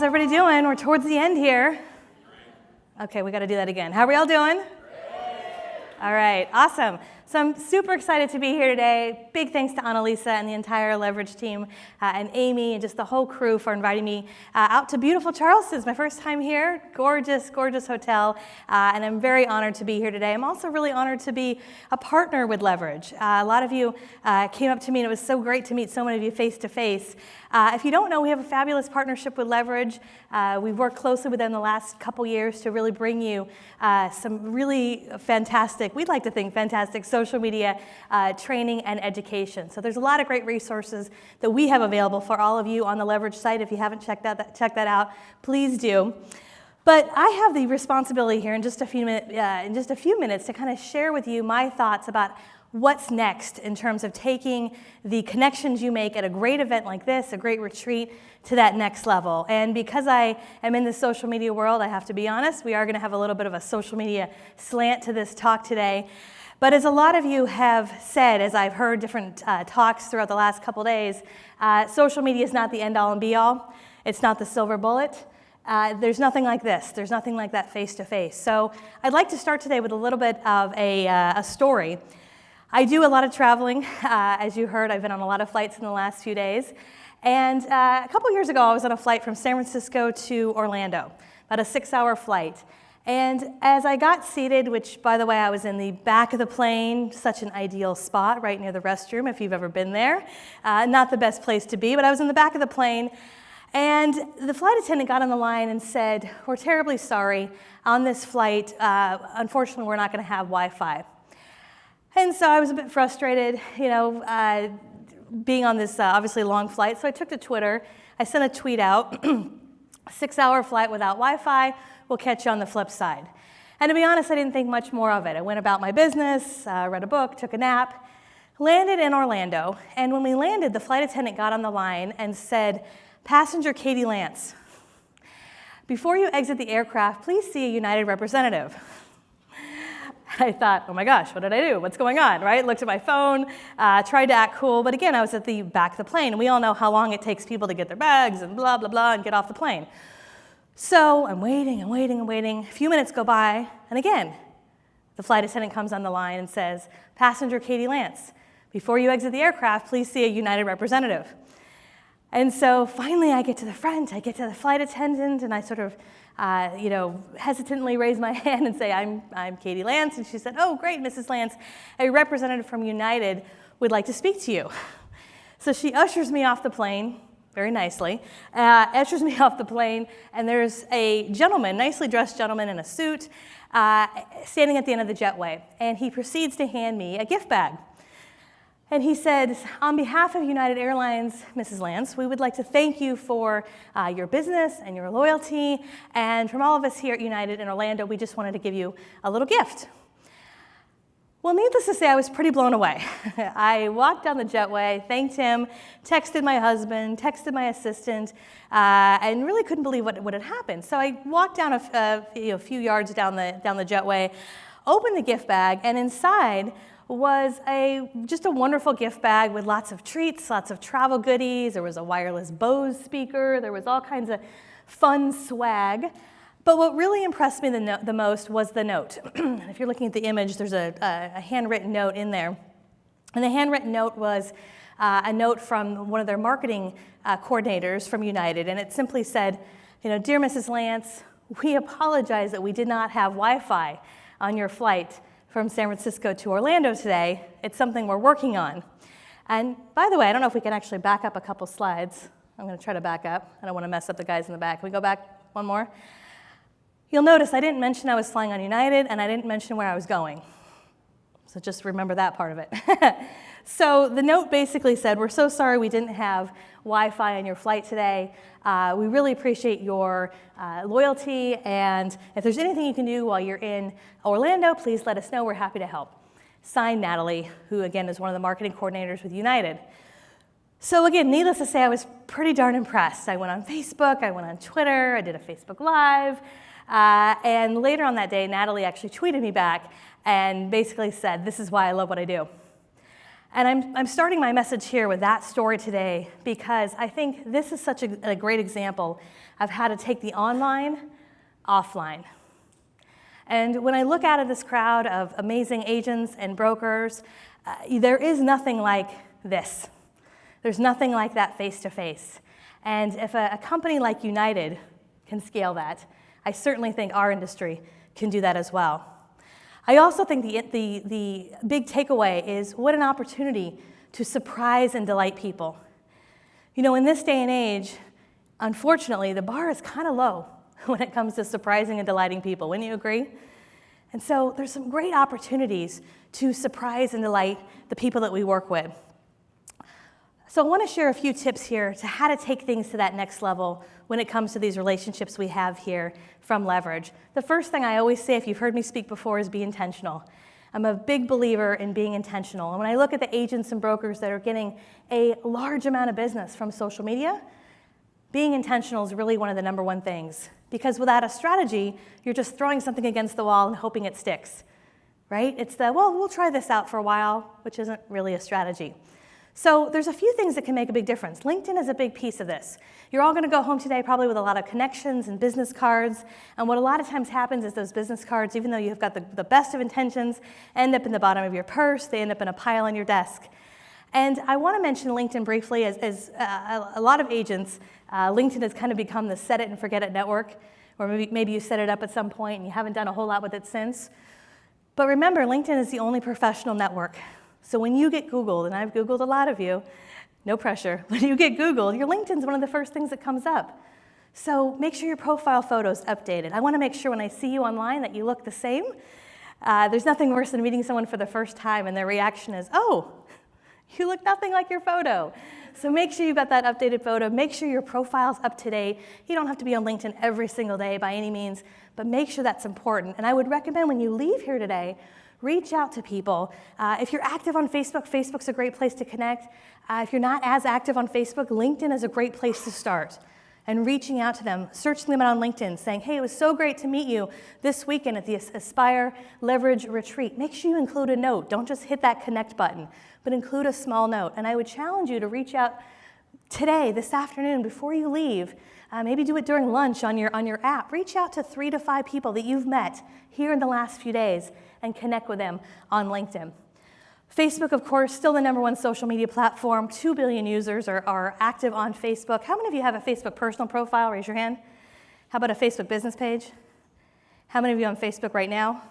How's everybody doing? We're towards the end here. Okay, we got to do that again. How are we all doing? All right, awesome. So I'm super excited to be here today. Big thanks to Annalisa and the entire Leverage team and Amy and just the whole crew for inviting me out to beautiful Charleston. It's my first time here. Gorgeous, gorgeous hotel. And I'm very honored to be here today. I'm also really honored to be a partner with Leverage. A lot of you came up to me and it was so great to meet so many of you face to face. If you don't know, we have a fabulous partnership with Leverage. We've worked closely with them the last couple years to really bring you some really fantastic, we'd like to think fantastic social media training and education. So there's a lot of great resources that we have available for all of you on the Leverage site. If you haven't checked that out, please do. But I have the responsibility here in just a few minutes to kind of share with you my thoughts about what's next in terms of taking the connections you make at a great event like this, a great retreat, to that next level. And because I am in the social media world, I have to be honest, we are going to have a little bit of a social media slant to this talk today. But as a lot of you have said, as I've heard different talks throughout the last couple days, social media is not the end-all and be-all. It's not the silver bullet. There's nothing like this. There's nothing like that face-to-face. So I'd like to start today with a little bit of a story. I do a lot of traveling. As you heard, I've been on a lot of flights in the last few days. And a couple years ago, I was on a flight from San Francisco to Orlando, about a 6-hour flight. And as I got seated, which, by the way, I was in the back of the plane, such an ideal spot right near the restroom, if you've ever been there. Not the best place to be, but I was in the back of the plane. And the flight attendant got on the line and said, "We're terribly sorry. On this flight, unfortunately, we're not going to have Wi-Fi." And so I was a bit frustrated, being on this obviously long flight. So I took to Twitter. I sent a tweet out, 6-hour flight without Wi-Fi. We'll catch you on the flip side. And to be honest, I didn't think much more of it. I went about my business, read a book, took a nap, landed in Orlando. And when we landed, the flight attendant got on the line and said, "Passenger Katie Lance, before you exit the aircraft, please see a United representative." I thought, oh my gosh, what did I do? What's going on, right? Looked at my phone, tried to act cool, but again, I was at the back of the plane, and we all know how long it takes people to get their bags and blah, blah, blah, and get off the plane. So I'm waiting. A few minutes go by, and again, the flight attendant comes on the line and says, "Passenger Katie Lance, before you exit the aircraft, please see a United representative." And so finally I get to the front, I get to the flight attendant, and I sort of hesitantly raise my hand and say, I'm Katie Lance. And she said, "Oh, great, Mrs. Lance, a representative from United would like to speak to you." So she ushers me off the plane, very nicely, ushers me off the plane, and there's a gentleman, nicely dressed gentleman in a suit, standing at the end of the jetway. And he proceeds to hand me a gift bag. And he said, "On behalf of United Airlines, Mrs. Lance, we would like to thank you for your business and your loyalty. And from all of us here at United in Orlando, we just wanted to give you a little gift." Well, needless to say, I was pretty blown away. I walked down the jetway, thanked him, texted my husband, texted my assistant, and really couldn't believe what had happened. So I walked down a few yards down the jetway, opened the gift bag, and inside was just a wonderful gift bag with lots of treats, lots of travel goodies. There was a wireless Bose speaker. There was all kinds of fun swag. But what really impressed me the most was the note. If you're looking at the image, there's a handwritten note in there. And the handwritten note was a note from one of their marketing coordinators from United. And it simply said, "Dear Mrs. Lance, we apologize that we did not have Wi-Fi on your flight from San Francisco to Orlando today. It's something we're working on." And by the way, I don't know if we can actually back up a couple slides. I'm going to try to back up. I don't want to mess up the guys in the back. Can we go back one more? You'll notice I didn't mention I was flying on United, and I didn't mention where I was going. So just remember that part of it. So the note basically said, "We're so sorry we didn't have Wi-Fi on your flight today. We really appreciate your loyalty, and if there's anything you can do while you're in Orlando, please let us know. We're happy to help." Signed, Natalie, who again is one of the marketing coordinators with United. So again, needless to say, I was pretty darn impressed. I went on Facebook, I went on Twitter, I did a Facebook Live, and later on that day, Natalie actually tweeted me back and basically said, "This is why I love what I do." And I'm starting my message here with that story today because I think this is such a great example of how to take the online offline. And when I look out at this crowd of amazing agents and brokers, there is nothing like this. There's nothing like that face-to-face. And if a company like United can scale that, I certainly think our industry can do that as well. I also think the big takeaway is what an opportunity to surprise and delight people. You know, in this day and age, unfortunately, the bar is kind of low when it comes to surprising and delighting people. Wouldn't you agree? And so there's some great opportunities to surprise and delight the people that we work with. So I want to share a few tips here to how to take things to that next level when it comes to these relationships we have here from Leverage. The first thing I always say, if you've heard me speak before, is be intentional. I'm a big believer in being intentional. And when I look at the agents and brokers that are getting a large amount of business from social media, being intentional is really one of the number one things. Because without a strategy, you're just throwing something against the wall and hoping it sticks, right? It's we'll try this out for a while, which isn't really a strategy. So there's a few things that can make a big difference. LinkedIn is a big piece of this. You're all going to go home today probably with a lot of connections and business cards. And what a lot of times happens is those business cards, even though you've got the best of intentions, end up in the bottom of your purse. They end up in a pile on your desk. And I want to mention LinkedIn briefly. As a lot of agents, LinkedIn has kind of become the set it and forget it network, or maybe you set it up at some point and you haven't done a whole lot with it since. But remember, LinkedIn is the only professional network. So when you get Googled, and I've Googled a lot of you, no pressure, when you get Googled, your LinkedIn's one of the first things that comes up. So make sure your profile photo's updated. I want to make sure when I see you online that you look the same. There's nothing worse than meeting someone for the first time and their reaction is, oh, you look nothing like your photo. So make sure you've got that updated photo. Make sure your profile's up to date. You don't have to be on LinkedIn every single day by any means, but make sure that's important. And I would recommend when you leave here today, reach out to people. If you're active on Facebook, Facebook's a great place to connect. If you're not as active on Facebook, LinkedIn is a great place to start. And reaching out to them, searching them out on LinkedIn, saying, hey, it was so great to meet you this weekend at the Aspire Leverage Retreat. Make sure you include a note. Don't just hit that connect button, but include a small note. And I would challenge you to reach out today, this afternoon, before you leave. Maybe do it during lunch on your app. Reach out to 3 to 5 people that you've met here in the last few days and connect with them on LinkedIn. Facebook, of course, still the number one social media platform. 2 billion users are active on Facebook. How many of you have a Facebook personal profile? Raise your hand. How about a Facebook business page? How many of you on Facebook right now?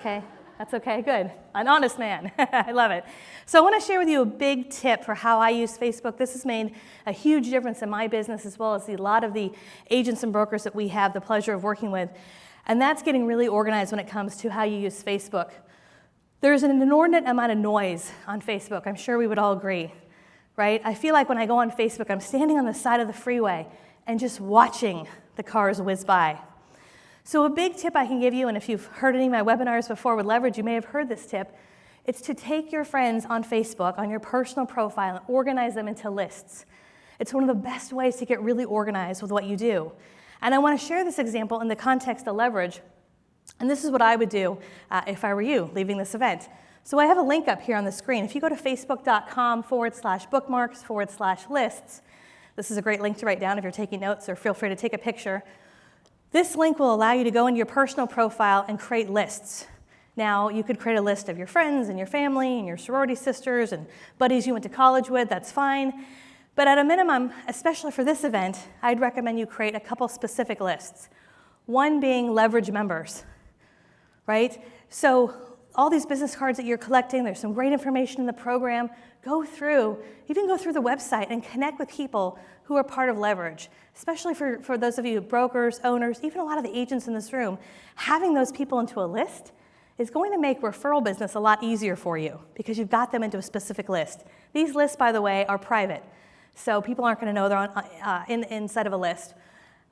Okay, that's okay, good. An honest man. I love it. So I want to share with you a big tip for how I use Facebook. This has made a huge difference in my business as well as a lot of the agents and brokers that we have the pleasure of working with. And that's getting really organized when it comes to how you use Facebook. There's an inordinate amount of noise on Facebook. I'm sure we would all agree, right? I feel like when I go on Facebook, I'm standing on the side of the freeway and just watching the cars whiz by. So a big tip I can give you, and if you've heard any of my webinars before with Leverage, you may have heard this tip, it's to take your friends on Facebook, on your personal profile, and organize them into lists. It's one of the best ways to get really organized with what you do. And I want to share this example in the context of Leverage. And this is what I would do if I were you leaving this event. So I have a link up here on the screen. If you go to facebook.com/bookmarks/lists, this is a great link to write down if you're taking notes, or feel free to take a picture. This link will allow you to go into your personal profile and create lists. Now, you could create a list of your friends and your family and your sorority sisters and buddies you went to college with. That's fine. But at a minimum, especially for this event, I'd recommend you create a couple specific lists. One being Leverage members, right? So all these business cards that you're collecting, there's some great information in the program. Go through, even go through the website and connect with people who are part of Leverage, especially for those of you brokers, owners, even a lot of the agents in this room. Having those people into a list is going to make referral business a lot easier for you because you've got them into a specific list. These lists, by the way, are private. So people aren't going to know they're inside of a list.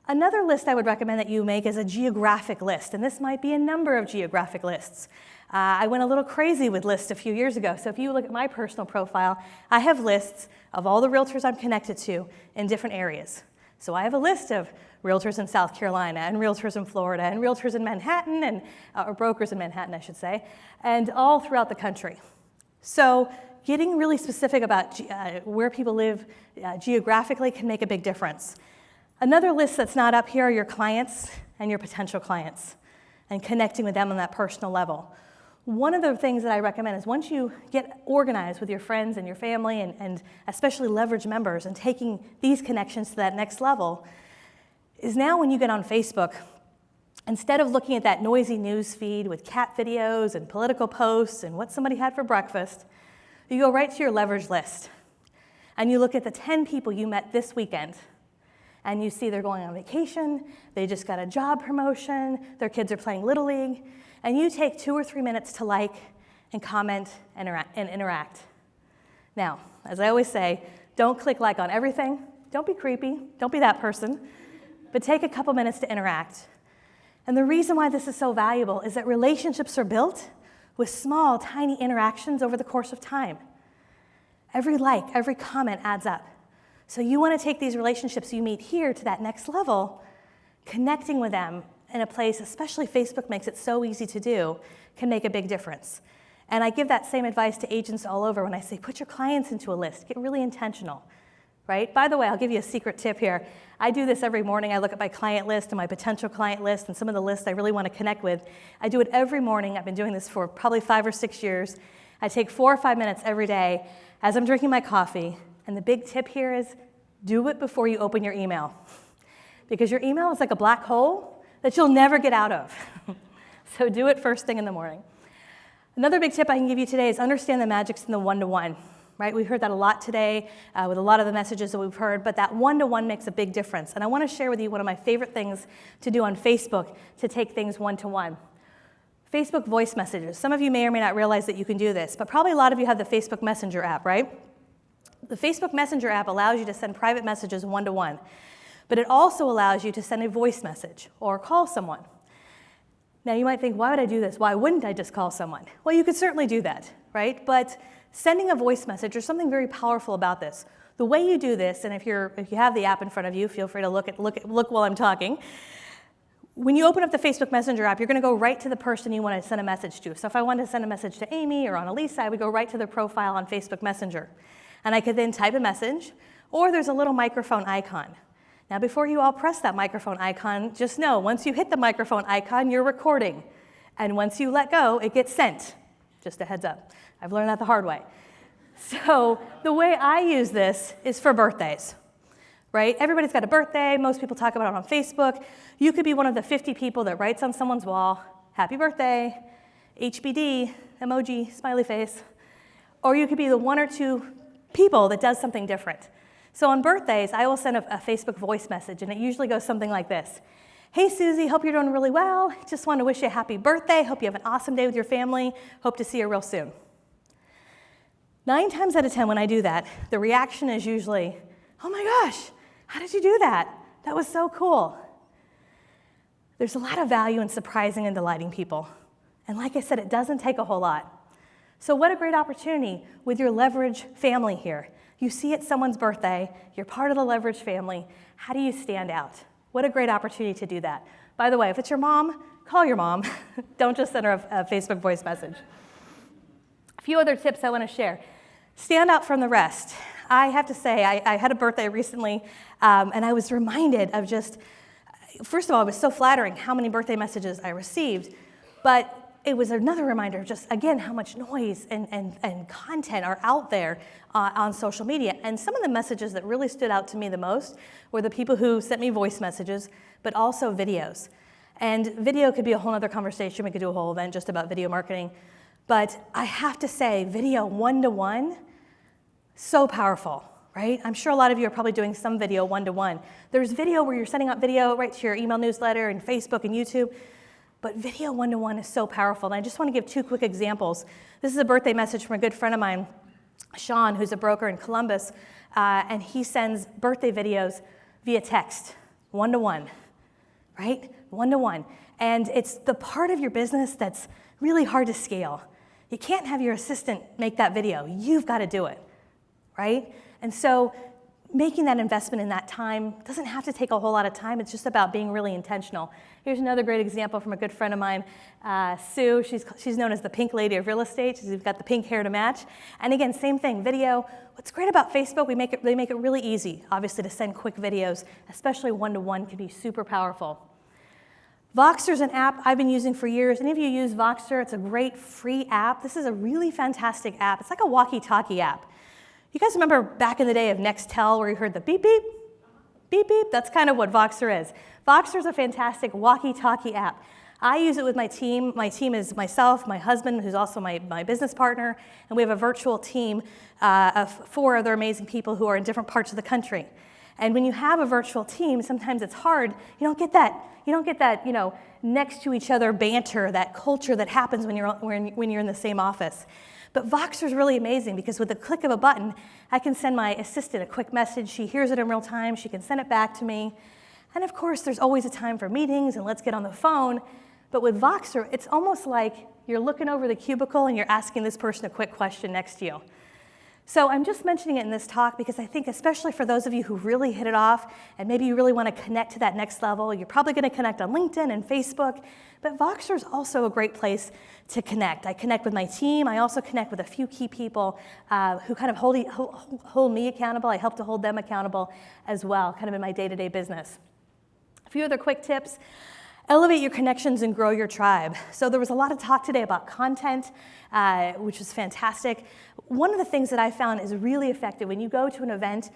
Another list I would recommend that you make is a geographic list, and this might be a number of geographic lists. I went a little crazy with lists a few years ago, so if you look at my personal profile, I have lists of all the realtors I'm connected to in different areas. So I have a list of realtors in South Carolina, and realtors in Florida, and realtors in Manhattan, or brokers in Manhattan, I should say, and all throughout the country. So getting really specific about where people live geographically can make a big difference. Another list that's not up here are your clients and your potential clients and connecting with them on that personal level. One of the things that I recommend is once you get organized with your friends and your family and especially leverage members and taking these connections to that next level, is now when you get on Facebook, instead of looking at that noisy news feed with cat videos and political posts and what somebody had for breakfast, you go right to your leverage list and you look at the 10 people you met this weekend and you see they're going on vacation, they just got a job promotion, their kids are playing Little League, and you take 2 or 3 minutes to like and comment and interact. Now, as I always say, don't click like on everything, don't be creepy, don't be that person, but take a couple minutes to interact. And the reason why this is so valuable is that relationships are built with small, tiny interactions over the course of time. Every like, every comment adds up. So you want to take these relationships you meet here to that next level, connecting with them in a place, especially Facebook makes it so easy to do, can make a big difference. And I give that same advice to agents all over when I say, put your clients into a list, get really intentional, right? By the way, I'll give you a secret tip here. I do this every morning. I look at my client list and my potential client list and some of the lists I really want to connect with. I do it every morning. I've been doing this for probably 5 or 6 years. I take 4 or 5 minutes every day as I'm drinking my coffee. And the big tip here is do it before you open your email. Because your email is like a black hole that you'll never get out of. So do it first thing in the morning. Another big tip I can give you today is understand the magics in the one-to-one. Right? We've heard that a lot today with a lot of the messages that we've heard, but that one-to-one makes a big difference. And I want to share with you one of my favorite things to do on Facebook to take things one-to-one. Facebook voice messages. Some of you may or may not realize that you can do this, but probably a lot of you have the Facebook Messenger app, right? The Facebook Messenger app allows you to send private messages one-to-one, but it also allows you to send a voice message or call someone. Now you might think, why would I do this? Why wouldn't I just call someone? Well, you could certainly do that, right? But sending a voice message, there's something very powerful about this. The way you do this, and if you have the app in front of you, feel free to look while I'm talking. When you open up the Facebook Messenger app, you're going to go right to the person you want to send a message to. So if I wanted to send a message to Amy or Annalisa, I would go right to their profile on Facebook Messenger. And I could then type a message, or there's a little microphone icon. Now before you all press that microphone icon, just know, once you hit the microphone icon, you're recording. And once you let go, it gets sent. Just a heads up. I've learned that the hard way. So the way I use this is for birthdays, right? Everybody's got a birthday. Most people talk about it on Facebook. You could be one of the 50 people that writes on someone's wall, happy birthday, HBD, emoji, smiley face. Or you could be the 1 or 2 people that does something different. So on birthdays, I will send a Facebook voice message, and it usually goes something like this. Hey, Susie, hope you're doing really well. Just want to wish you a happy birthday. Hope you have an awesome day with your family. Hope to see you real soon. 9 times out of 10 when I do that, the reaction is usually, oh my gosh, how did you do that? That was so cool. There's a lot of value in surprising and delighting people. And like I said, it doesn't take a whole lot. So what a great opportunity with your leverage family here. You see it's someone's birthday, you're part of the leverage family. How do you stand out? What a great opportunity to do that. By the way, if it's your mom, call your mom. Don't just send her a Facebook voice message. A few other tips I want to share. Stand out from the rest. I have to say, I had a birthday recently, and I was reminded of just, first of all, it was so flattering how many birthday messages I received, but it was another reminder of just, again, how much noise and content are out there on social media. And some of the messages that really stood out to me the most were the people who sent me voice messages, but also videos. And video could be a whole other conversation. We could do a whole event just about video marketing. But I have to say, video one-to-one, so powerful, right? I'm sure a lot of you are probably doing some video one-to-one. There's video where you're sending out video right to your email newsletter and Facebook and YouTube. But video one-to-one is so powerful. And I just want to give 2 quick examples. This is a birthday message from a good friend of mine, Sean, who's a broker in Columbus. And he sends birthday videos via text, one-to-one, right? One-to-one. And it's the part of your business that's really hard to scale. You can't have your assistant make that video. You've got to do it, right? And so making that investment in that time doesn't have to take a whole lot of time. It's just about being really intentional. Here's another great example from a good friend of mine, Sue. She's known as the pink lady of real estate. She's got the pink hair to match. And again, same thing, video. What's great about Facebook, they make it really easy, obviously, to send quick videos, especially one-to-one can be super powerful. Voxer is an app I've been using for years. Any of you use Voxer? It's a great free app. This is a really fantastic app. It's like a walkie-talkie app. You guys remember back in the day of Nextel where you heard the beep, beep? Beep, beep? That's kind of what Voxer is. Voxer is a fantastic walkie-talkie app. I use it with my team. My team is myself, my husband, who's also my business partner, and we have a virtual team of 4 other amazing people who are in different parts of the country. And when you have a virtual team, sometimes it's hard. You don't get that, next to each other banter, that culture that happens when you're in the same office. But Voxer is really amazing because with the click of a button, I can send my assistant a quick message. She hears it in real time. She can send it back to me. And of course, there's always a time for meetings and let's get on the phone. But with Voxer, it's almost like you're looking over the cubicle and you're asking this person a quick question next to you. So I'm just mentioning it in this talk because I think especially for those of you who really hit it off and maybe you really want to connect to that next level, you're probably going to connect on LinkedIn and Facebook, but Voxer is also a great place to connect. I connect with my team. I also connect with a few key people who kind of hold me accountable. I help to hold them accountable as well, kind of in my day-to-day business. A few other quick tips. Elevate your connections and grow your tribe. So there was a lot of talk today about content, which was fantastic. One of the things that I found is really effective when you go to an event,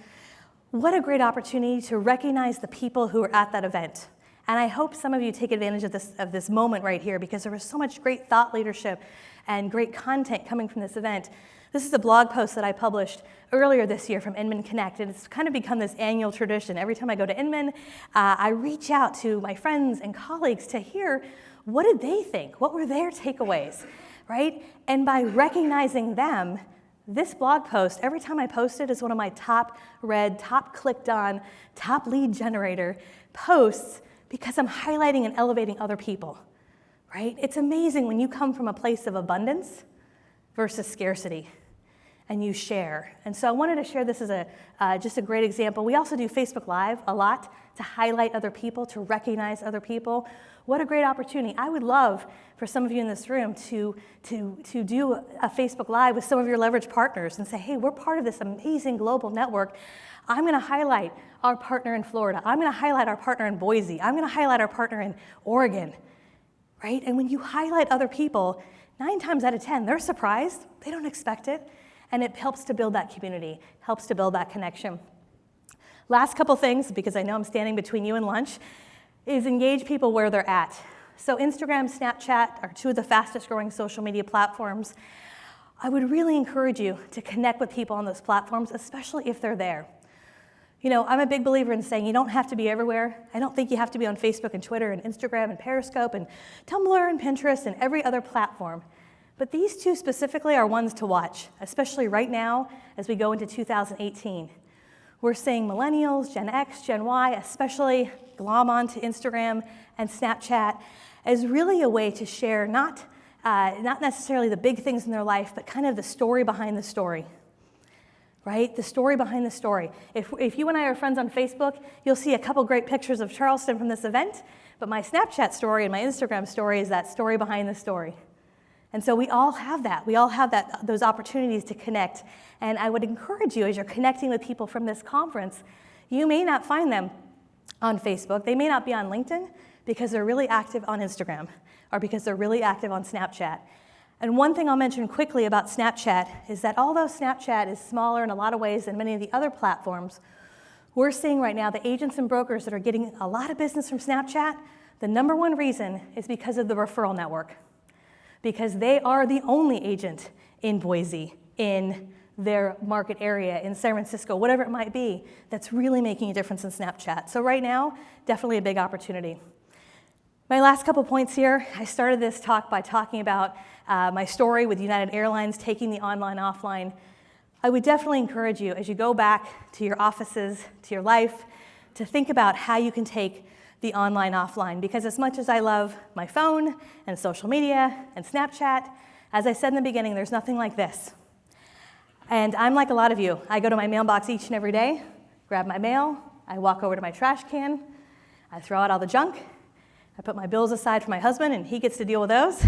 what a great opportunity to recognize the people who are at that event. And I hope some of you take advantage of this moment right here because there was so much great thought leadership and great content coming from this event. This is a blog post that I published earlier this year from Inman Connect, and it's kind of become this annual tradition. Every time I go to Inman, I reach out to my friends and colleagues to hear what did they think? What were their takeaways, right? And by recognizing them, this blog post, every time I post it, is one of my top read, top clicked on, top lead generator posts because I'm highlighting and elevating other people, right? It's amazing when you come from a place of abundance versus scarcity. And you share. And so I wanted to share this as just a great example. We also do Facebook Live a lot to highlight other people, to recognize other people. What a great opportunity. I would love for some of you in this room to do a Facebook Live with some of your leverage partners and say, hey, we're part of this amazing global network. I'm going to highlight our partner in Florida. I'm going to highlight our partner in Boise. I'm going to highlight our partner in Oregon, right? And when you highlight other people, 9 times out of 10, they're surprised. They don't expect it. And it helps to build that community, helps to build that connection. Last couple things, because I know I'm standing between you and lunch, is engage people where they're at. So Instagram, Snapchat are 2 of the fastest growing social media platforms. I would really encourage you to connect with people on those platforms, especially if they're there. You know, I'm a big believer in saying you don't have to be everywhere. I don't think you have to be on Facebook and Twitter and Instagram and Periscope and Tumblr and Pinterest and every other platform. But these 2 specifically are ones to watch, especially right now as we go into 2018. We're seeing millennials, Gen X, Gen Y, especially glom onto Instagram and Snapchat as really a way to share not necessarily the big things in their life, but kind of the story behind the story, right? The story behind the story. If you and I are friends on Facebook, you'll see a couple great pictures of Charleston from this event, but my Snapchat story and my Instagram story is that story behind the story. And so we all have that. We all have those opportunities to connect. And I would encourage you, as you're connecting with people from this conference, you may not find them on Facebook. They may not be on LinkedIn because they're really active on Instagram or because they're really active on Snapchat. And one thing I'll mention quickly about Snapchat is that although Snapchat is smaller in a lot of ways than many of the other platforms, we're seeing right now the agents and brokers that are getting a lot of business from Snapchat, the number one reason is because of the referral network. Because they are the only agent in Boise, in their market area, in San Francisco, whatever it might be, that's really making a difference in Snapchat. So right now, definitely a big opportunity. My last couple points here, I started this talk by talking about my story with United Airlines taking the online offline. I would definitely encourage you, as you go back to your offices, to your life, to think about how you can take the online offline, because as much as I love my phone and social media and Snapchat, as I said in the beginning, there's nothing like this. And I'm like a lot of you. I go to my mailbox each and every day, grab my mail, I walk over to my trash can, I throw out all the junk, I put my bills aside for my husband, and he gets to deal with those.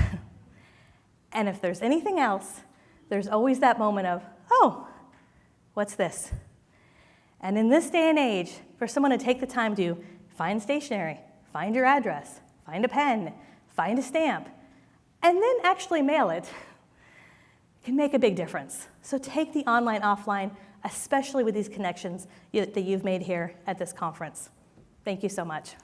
And if there's anything else, there's always that moment of, oh, what's this? And in this day and age, for someone to take the time to find stationery, find your address, find a pen, find a stamp, and then actually mail it, can make a big difference. So take the online, offline, especially with these connections that you've made here at this conference. Thank you so much.